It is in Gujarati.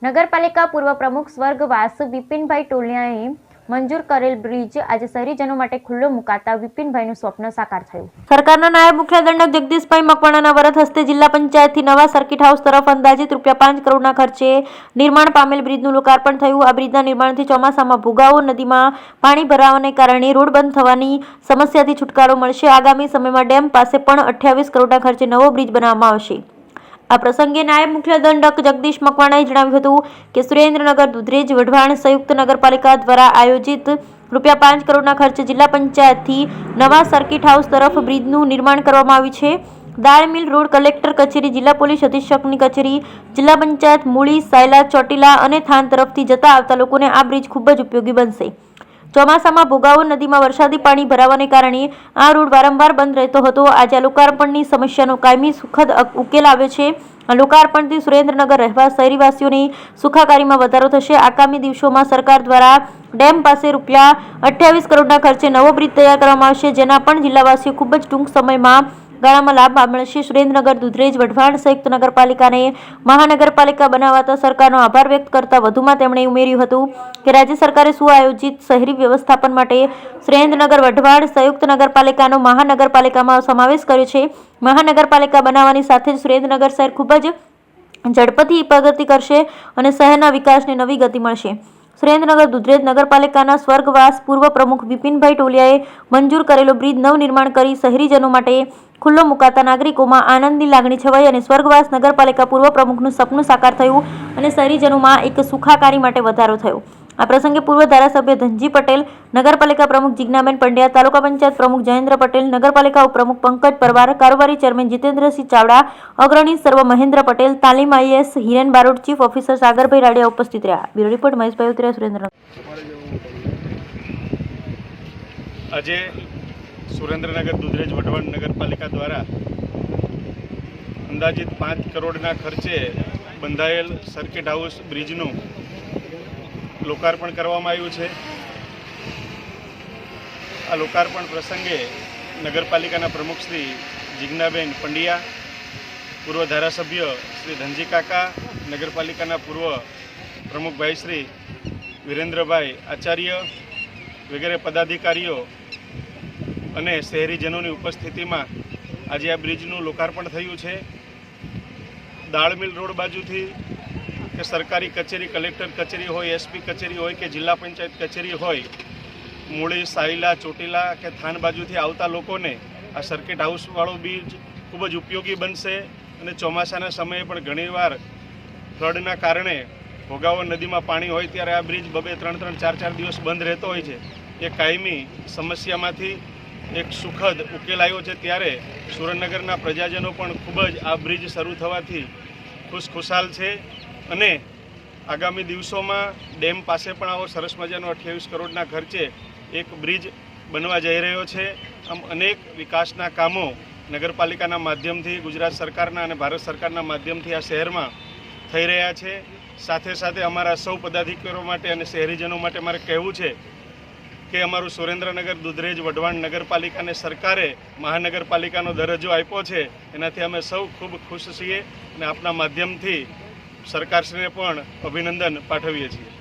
નગરપાલિકા પૂર્વ પ્રમુખ સ્વર્ગવાસ વિપિનભાઈ ટોલિયાએ મંજૂર કરેલ બ્રિજ આજે શહેરીજનો માટે ખુલ્લો મુકાતા વિપિનભાઈનું સ્વપ્ન સાકાર થયું। સરકારના નાયબ મુખ્ય દંડક જગદીશભાઈ મકવાણાના વરદ હસ્તે જિલ્લા પંચાયતથી નવા સર્કિટ હાઉસ તરફ અંદાજિત ₹5 કરોડના ખર્ચે નિર્માણ પામેલ બ્રિજનું લોકાર્પણ થયું। આ બ્રિજના નિર્માણથી ચોમાસામાં ભોગાવો નદીમાં પાણી ભરાવાને કારણે રોડ બંધ થવાની સમસ્યાથી છુટકારો મળશે। આગામી સમયમાં ડેમ પાસે પણ 28 કરોડના ખર્ચે નવો બ્રિજ બનાવવામાં આવશે। આ પ્રસંગે નાયબ મુખ્ય દંડક જગદીશ મકવાણાએ જણાવ્યું હતું કે સુરેન્દ્રનગર દુધરેજ વઢવાણ સંયુક્ત નગરપાલિકા દ્વારા આયોજિત ₹5 કરોડના ખર્ચે જિલ્લા પંચાયતથી નવા સર્કિટ હાઉસ તરફ બ્રિજનું નિર્માણ કરવામાં આવ્યું છે। દાળમીલ રોડ કલેક્ટર કચેરી, જિલ્લા પોલીસ અધિક્ષકની કચેરી, જિલ્લા પંચાયત મૂળી, સાયલા, ચોટીલા અને થાન તરફથી જતા આવતા લોકોને આ બ્રિજ ખૂબ જ ઉપયોગી બનશે। ચોમાસામાં ભોગાવો નદીમાં વરસાદી પાણી ભરાવાને કારણે આ રોડ વારંવાર બંધ રહેતો હતો। આજે આ લોકાર્પણની સમસ્યાનો કાયમી સુખદ ઉકેલ આવ્યો છે। આ લોકાર્પણથી સુરેન્દ્રનગર રહેવા શહેરીવાસીઓની સુખાકારીમાં વધારો થશે। આગામી દિવસોમાં સરકાર દ્વારા ડેમ પાસે ₹28 કરોડના ખર્ચે નવો બ્રિજ તૈયાર કરવામાં આવશે, જેના પણ જિલ્લાવાસીઓ ખૂબ જ ટૂંક સમયમાં ગાળામાં લાભ મળશે। સુરેન્દ્રનગર દુધરેજ વઢવાણ સંયુક્ત નગરપાલિકાને મહાનગરપાલિકા બનાવાતા સરકારનો આભાર વ્યક્ત કરતા વધુમાં તેમણે ઉમેર્યું હતું કે રાજ્ય સરકારે સુઆયોજિત શહેરી વ્યવસ્થાપન માટે સુરેન્દ્રનગર વઢવાણ સંયુક્ત નગરપાલિકાનો મહાનગરપાલિકામાં સમાવેશ કર્યો છે। મહાનગરપાલિકા બનાવવાની સાથે જ સુરેન્દ્રનગર શહેર ખૂબ જ ઝડપથી પ્રગતિ કરશે અને શહેરના વિકાસને નવી ગતિ મળશે। સુરેન્દ્રનગર દુધરેજ નગરપાલિકાના સ્વર્ગવાસ પૂર્વ પ્રમુખ વિપિનભાઈ ટોલિયાએ મંજૂર કરેલો બ્રિજ નિર્માણ કરી શહેરીજનો માટે ખુલ્લો મુકાતા નાગરિકોમાં આનંદની લાગણી છવાઈ અને સ્વર્ગવાસ નગરપાલિકા પૂર્વ પ્રમુખનું સપનું સાકાર થયું અને શહેરીજનોમાં એક સુખાકારી માટે વધારો થયો। આ પ્રસંગે પૂર્વ ધારાસભ્ય ધનજી પટેલ, નગરપાલિકા પ્રમુખ જીજ્ઞાબેન પંડ્યા, તાલુકા પંચાયત પ્રમુખ જયેન્દ્ર પટેલ, નગરપાલિકા ઉપપ્રમુખ પંકજ પરમાર, કારોબારી ચેરમેન જીતેન્દ્રસિંહ ચાવડા, અગ્રણી સર્વ મહેન્દ્ર પટેલ, તાલીમ IAS Hiren Barot, chief officer Sagarbhai Radiya ઉપસ્થિત રહ્યા। Bureau report Maheshbhai Utariya, Surendranagar. આજે સુરેન્દ્રનગર દુધરેજ વઢવાણ નગરપાલિકા દ્વારા અંદાજિત 5 કરોડના ખર્ચે બંધાયેલ સર્કિટ હાઉસ બ્રિજનું લોકાર્પણ કરવામાં આવ્યું છે। આ લોકાર્પણ પ્રસંગે નગરપાલિકાના પ્રમુખ શ્રી જીજ્ઞાબેન પંડ્યા, પૂર્વ ધારાસભ્ય શ્રી ધનજી કાકા, નગરપાલિકાના પૂર્વ પ્રમુખભાઈ શ્રી વિરેન્દ્રભાઈ આચાર્ય વગેરે પદાધિકારીઓ અને શહેરીજનોની ઉપસ્થિતિમાં આજે આ બ્રિજનું લોકાર્પણ થયું છે। દાળમીલ રોડ બાજુથી કે સરકારી કચેરી, કલેક્ટર કચેરી હોય, SP કચેરી હોય કે જિલ્લા પંચાયત કચેરી હોય, મૂળી, સાયલા, ચોટીલા કે થાન બાજુથી આવતા લોકોને આ સર્કિટ હાઉસવાળો બ્રિજ ખૂબ જ ઉપયોગી બનશે અને ચોમાસાના સમયે પણ ઘણીવાર ફ્લડના કારણે ભોગાવો નદીમાં પાણી હોય ત્યારે આ બ્રિજ 2-3, 4 દિવસ બંધ રહેતો હોય છે। એ કાયમી સમસ્યામાંથી એક સુખદ ઉકેલ આવ્યો છે, ત્યારે સુરેન્દ્રનગરના પ્રજાજનો પણ ખૂબ જ આ બ્રિજ શરૂ થવાથી ખુશખુશાલ છે અને આગામી દિવસોમાં ડેમ પાસે પણ આવો સરસ મજાનો 28 કરોડના ખર્ચે એક બ્રિજ બનવા જઈ રહ્યો છે। આમ અનેક વિકાસના કામો નગરપાલિકાના માધ્યમથી, ગુજરાત સરકારના અને ભારત સરકારના માધ્યમથી આ શહેરમાં થઈ રહ્યા છે। સાથે સાથે અમારા સૌ પદાધિકારીઓ માટે અને શહેરીજનો માટે મારે કહેવું છે કે અમારું સુરેન્દ્રનગર દુધરેજ વઢવાણ નગરપાલિકાને સરકારે મહાનગરપાલિકાનો દરજ્જો આપ્યો છે, એનાથી અમે સૌ ખૂબ ખુશ છીએ અને આપના માધ્યમથી સરકારશ્રીને પણ અભિનંદન પાઠવીએ છીએ।